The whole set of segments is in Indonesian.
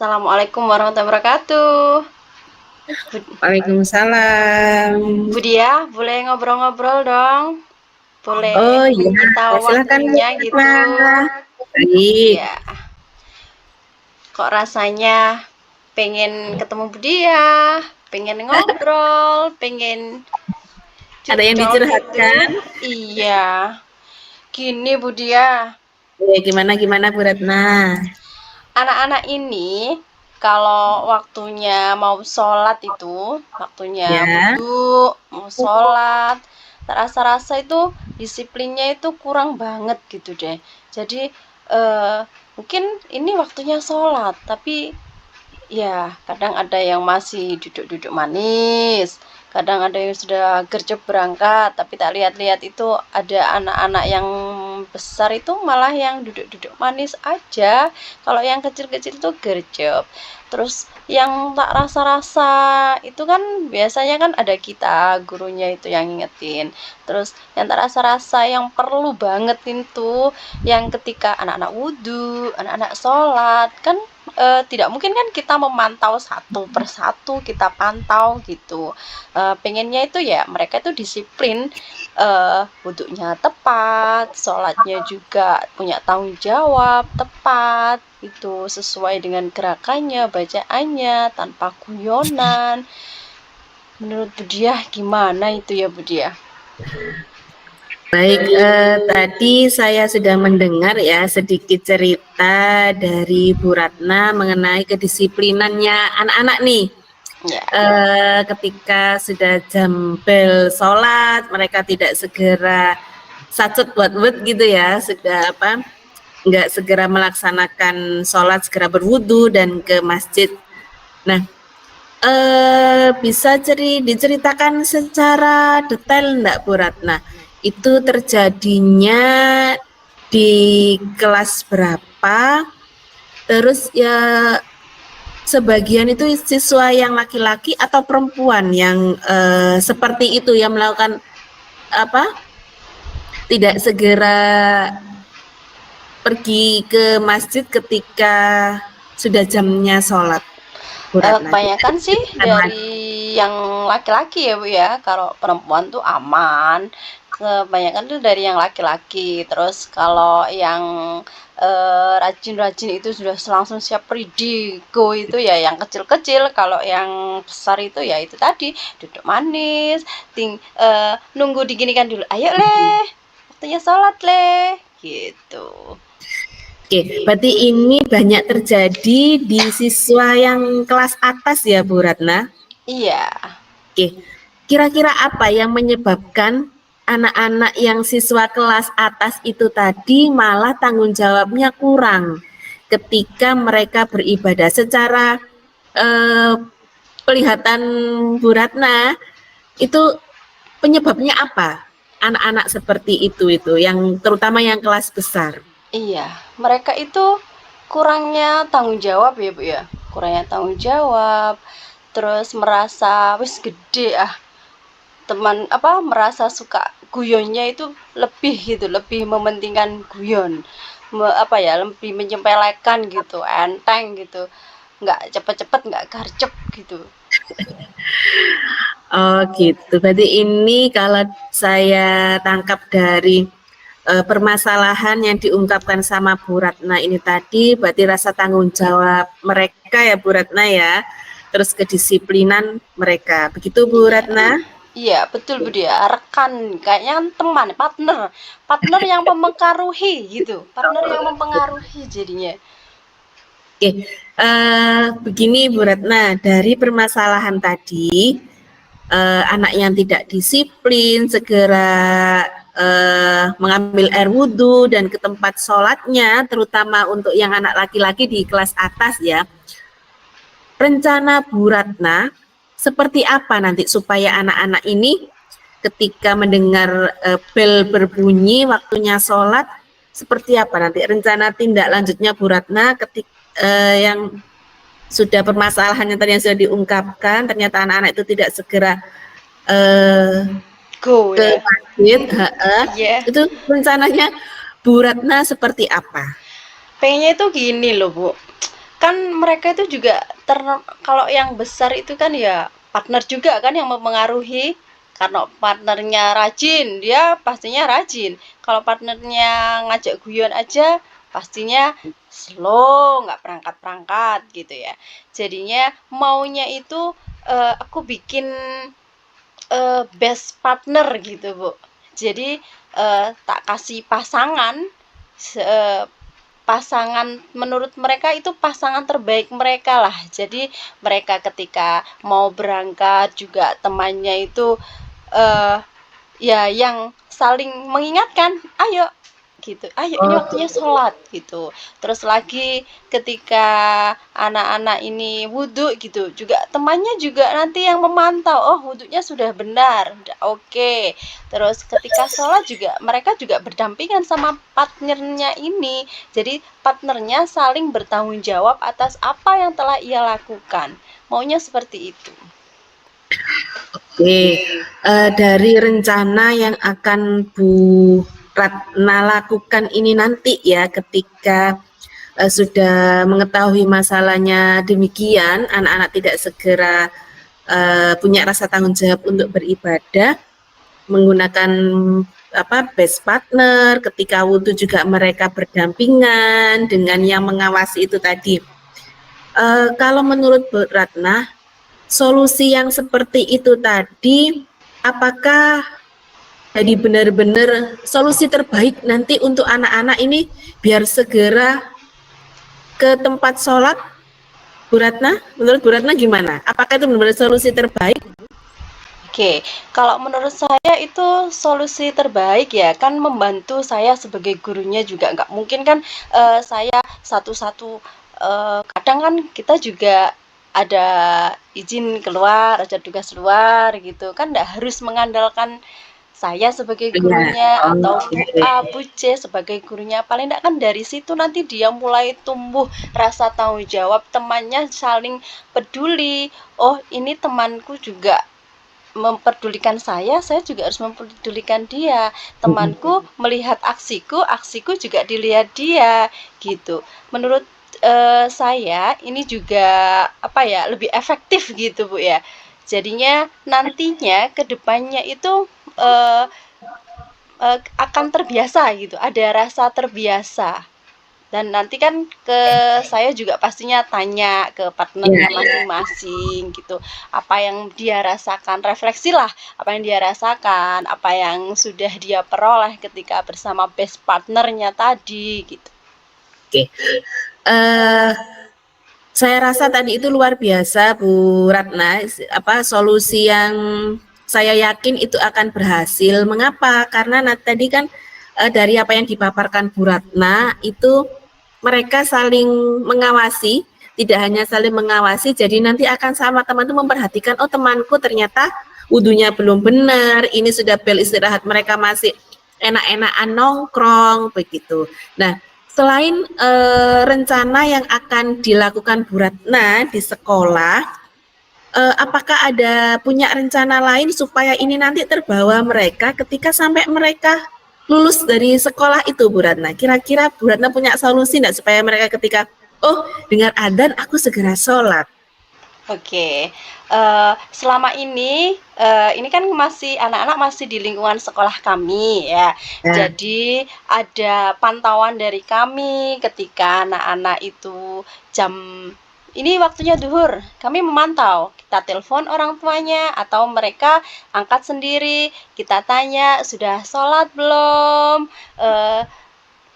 Assalamualaikum warahmatullahi wabarakatuh. Waalaikumsalam. Bu Dia, boleh ngobrol-ngobrol dong? Oh Boleh iya, menyita silakan Bu waktunya Retno. gitu? Baik. Ya, kok rasanya pengen ketemu Bu Dia, pengen ngobrol, pengen Ada yang cocok gitu. dicurhatkan? Iya, gini Bu Dia, Gimana gimana Bu Retna? anak-anak ini kalau waktunya mau sholat itu, waktunya Ya. wudhu, mau sholat, terasa-rasa itu disiplinnya itu kurang banget gitu deh. Jadi mungkin ini waktunya sholat, tapi ya kadang ada yang masih duduk-duduk manis, kadang ada yang sudah gercep berangkat, tapi tak lihat-lihat itu ada anak-anak yang besar itu malah yang duduk-duduk manis aja. Kalau yang kecil-kecil itu gercep. Terus yang tak rasa-rasa itu kan biasanya kan ada kita gurunya itu yang ngingetin. Terus yang tak rasa-rasa yang perlu banget itu yang ketika anak-anak wudhu, anak-anak sholat kan tidak mungkin kan kita memantau satu persatu, kita pantau gitu. Pengennya itu ya mereka itu disiplin, wudhunya tepat, sholatnya juga punya tanggung jawab tepat, itu sesuai dengan gerakannya, bacaannya, tanpa guyonan. Menurut Budiah gimana itu ya Budiah? Baik, tadi saya sudah mendengar ya sedikit cerita dari Bu Ratna mengenai kedisiplinannya anak-anak nih. Ya, Ketika sudah jam bel sholat, mereka tidak segera sacet buat gitu ya, sudah apa? Nggak segera melaksanakan sholat, segera berwudu dan ke masjid. Nah, bisa diceritakan secara detail enggak Bu Ratna? Itu terjadinya di kelas berapa? Terus ya sebagian itu siswa yang laki-laki atau perempuan yang seperti itu yang melakukan apa? Tidak segera pergi ke masjid ketika sudah jamnya sholat. Bu Ratna. kebanyakan sih dari yang laki-laki ya Bu ya, kalau perempuan tuh aman. Kebanyakan tuh dari yang laki-laki. Terus kalau yang rajin-rajin itu sudah langsung siap ready go itu ya yang kecil-kecil. Kalau yang besar itu ya itu tadi duduk manis, nunggu diginikan dulu. Ayo leh, waktunya sholat leh, gitu. Oke, berarti ini banyak terjadi di siswa yang kelas atas ya Bu Ratna? Iya. Oke, kira-kira apa yang menyebabkan anak-anak yang siswa kelas atas itu tadi malah tanggung jawabnya kurang ketika mereka beribadah secara eh, pelihatan Bu Ratna itu penyebabnya apa? Anak-anak seperti itu yang terutama yang kelas besar. Iya, mereka itu kurangnya tanggung jawab ya, Bu ya. Kurangnya tanggung jawab, terus merasa wis gede teman apa merasa suka guyonnya itu lebih gitu, lebih mementingkan guyon. Apa ya, lebih menyepelekan gitu, enteng gitu. Nggak cepet-cepet, nggak garcep gitu. Oh gitu. Berarti ini kalau saya tangkap dari permasalahan yang diungkapkan sama Bu Ratna ini tadi, berarti rasa tanggung jawab mereka ya Bu Ratna ya, terus kedisiplinan mereka. Begitu Bu Iya. Ratna? Iya, betul Bu Dia. Rekan, kayaknya kan teman, partner. Partner yang mempengaruhi gitu. Partner yang mempengaruhi jadinya. Oke, begini Bu Ratna, dari permasalahan tadi, anak yang tidak disiplin segera mengambil air wudhu dan ke tempat sholatnya, terutama untuk yang anak laki-laki di kelas atas ya. Rencana Bu Ratna seperti apa nanti supaya anak-anak ini ketika mendengar bel berbunyi waktunya sholat, seperti apa nanti rencana tindak lanjutnya Bu Ratna ketika yang sudah permasalahannya tadi yang sudah diungkapkan, ternyata anak-anak itu tidak segera Go ke ya. masjid, Iya. itu rencananya Bu Ratna seperti apa? Pengennya itu gini loh, Bu. kan mereka itu juga kalau yang besar itu kan ya partner juga kan yang mempengaruhi. Karena partnernya rajin, dia pastinya rajin. Kalau partnernya ngajak guyon aja, pastinya slow, nggak perangkat-perangkat gitu ya. Jadinya maunya itu aku bikin best partner gitu Bu. Jadi tak kasih pasangan, pasangan menurut mereka itu pasangan terbaik mereka lah. Jadi mereka ketika mau berangkat juga temannya itu ya yang saling mengingatkan, ayo gitu, ayo ini waktunya Oke. sholat gitu. Terus lagi ketika anak-anak ini wudhu gitu, juga temannya juga nanti yang memantau, oh wudhunya sudah benar, udah oke. Terus ketika sholat juga mereka juga berdampingan sama partnernya ini, jadi partnernya saling bertanggung jawab atas apa yang telah ia lakukan. Maunya seperti itu. Oke, dari rencana yang akan Bu Ratna lakukan ini nanti ya, ketika sudah mengetahui masalahnya demikian, anak-anak tidak segera punya rasa tanggung jawab untuk beribadah, menggunakan best partner, ketika wudhu juga mereka berdampingan dengan yang mengawasi itu tadi. Kalau menurut Bu Ratna, solusi yang seperti itu tadi, apakah jadi benar-benar solusi terbaik nanti untuk anak-anak ini biar segera ke tempat sholat? Bu Ratna, menurut Bu Ratna gimana? Apakah itu benar-benar solusi terbaik? Oke, kalau menurut saya itu solusi terbaik ya, kan membantu saya sebagai gurunya juga nggak mungkin kan saya satu-satu, kadang kan kita juga ada izin keluar, ada tugas luar gitu, kan nggak harus mengandalkan saya sebagai Iya, gurunya atau Bu oke. A, Bu C sebagai gurunya. Paling nggak kan dari situ nanti dia mulai tumbuh rasa tanggung jawab, temannya saling peduli. Oh, ini temanku juga memperdulikan saya juga harus memperdulikan dia. Temanku melihat aksiku, aksiku juga dilihat dia, gitu. Menurut saya ini juga apa ya lebih efektif gitu Bu ya. Jadinya nantinya kedepannya itu eh, akan terbiasa gitu, ada rasa terbiasa. Dan nanti kan ke saya juga pastinya tanya ke Ya, partnernya masing-masing gitu. Apa yang dia rasakan, refleksilah apa yang dia rasakan, apa yang sudah dia peroleh ketika bersama best partnernya tadi gitu. oke. Uh, saya rasa tadi itu luar biasa, Bu Ratna. Solusi yang saya yakin itu akan berhasil. Mengapa? Karena tadi kan dari apa yang dipaparkan Bu Ratna itu mereka saling mengawasi, tidak hanya saling mengawasi, jadi nanti akan sama teman itu memperhatikan, oh temanku ternyata wudhunya belum benar, ini sudah bel istirahat, mereka masih enak-enakan nongkrong, begitu. Nah, selain rencana yang akan dilakukan Bu Ratna di sekolah, apakah ada punya rencana lain supaya ini nanti terbawa mereka ketika sampai mereka lulus dari sekolah itu, Bu Ratna? Kira-kira Bu Ratna punya solusi enggak supaya mereka ketika, oh dengar adzan aku segera sholat? Oke, selama ini kan masih anak-anak masih di lingkungan sekolah kami ya. Ya, Jadi ada pantauan dari kami ketika anak-anak itu jam ini waktunya duhur, kami memantau. Kita telepon orang tuanya atau mereka angkat sendiri. Kita tanya, sudah sholat belum?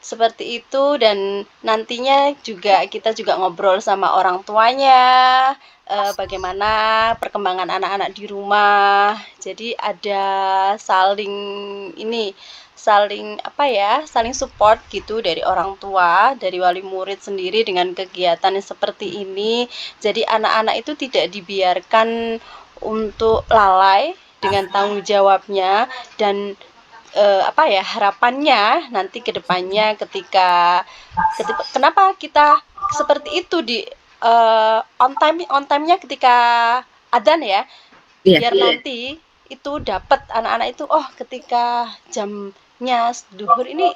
Seperti itu dan nantinya juga kita juga ngobrol sama orang tuanya, bagaimana perkembangan anak-anak di rumah. Jadi ada saling ini, saling apa ya, saling support gitu dari orang tua, dari wali murid sendiri dengan kegiatan yang seperti ini. Jadi anak-anak itu tidak dibiarkan untuk lalai dengan tanggung jawabnya dan apa ya harapannya nanti ke depannya ketika kenapa kita seperti itu di on time-nya ketika adzan ya iya. biar nanti itu dapat anak-anak itu oh ketika jamnya duhur ini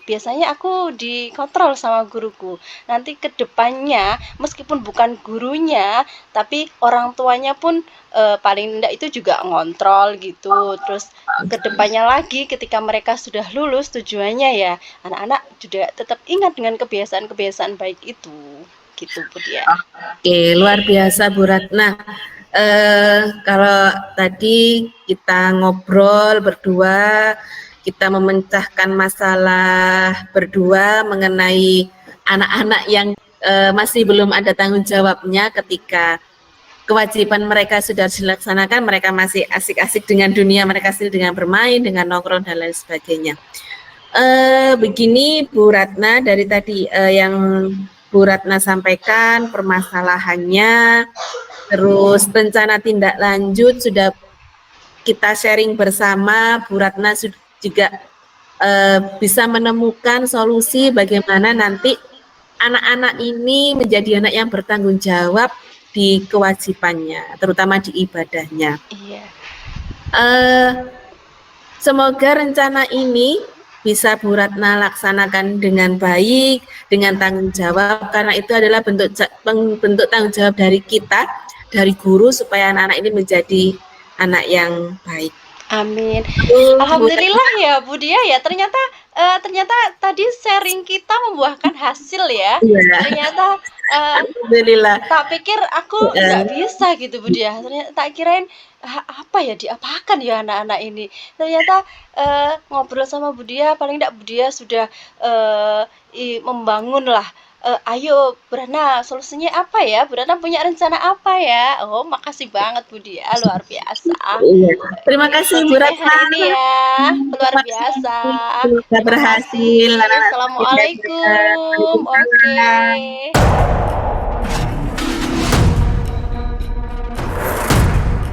biasanya aku dikontrol sama guruku. Nanti ke depannya meskipun bukan gurunya, tapi orang tuanya pun paling tidak itu juga ngontrol gitu. Terus ke depannya lagi ketika mereka sudah lulus, tujuannya ya anak-anak juga tetap ingat dengan kebiasaan-kebiasaan baik itu. Gitu, Bu Dia. Oke, luar biasa Bu Ratna. Kalau tadi kita ngobrol berdua, kita memecahkan masalah berdua mengenai anak-anak yang masih belum ada tanggung jawabnya ketika kewajiban mereka sudah dilaksanakan, mereka masih asik-asik dengan dunia mereka sendiri, dengan bermain, dengan nongkrong dan lain sebagainya. Begini Bu Ratna, dari tadi yang Bu Ratna sampaikan permasalahannya, terus rencana tindak lanjut sudah kita sharing bersama. Bu Ratna juga bisa menemukan solusi bagaimana nanti anak-anak ini menjadi anak yang bertanggung jawab di kewajibannya, terutama di ibadahnya. Iya. Semoga rencana ini bisa Bu Ratna laksanakan dengan baik, dengan tanggung jawab, karena itu adalah bentuk tanggung jawab dari kita, dari guru, supaya anak-anak ini menjadi anak yang baik. Amin. Alhamdulillah ya Bu Dia ya, ternyata tadi sharing kita membuahkan hasil ya. Iya. Ternyata Alhamdulillah. tak pikir aku nggak bisa gitu Bu Dia. Ternyata tak kirain apa ya diapakan ya anak-anak ini. Ternyata ngobrol sama Bu Dia, paling nggak Bu Dia sudah membangun lah. Ayo Bu Ratna, solusinya apa ya? Bu Ratna punya rencana apa ya? Oh, makasih banget Bu Dia, luar biasa. Iya. Terima kasih Bu Coachingnya Ratna. hari ini ya, luar biasa. Semoga Terima berhasil. kasih. Assalamualaikum. Oke.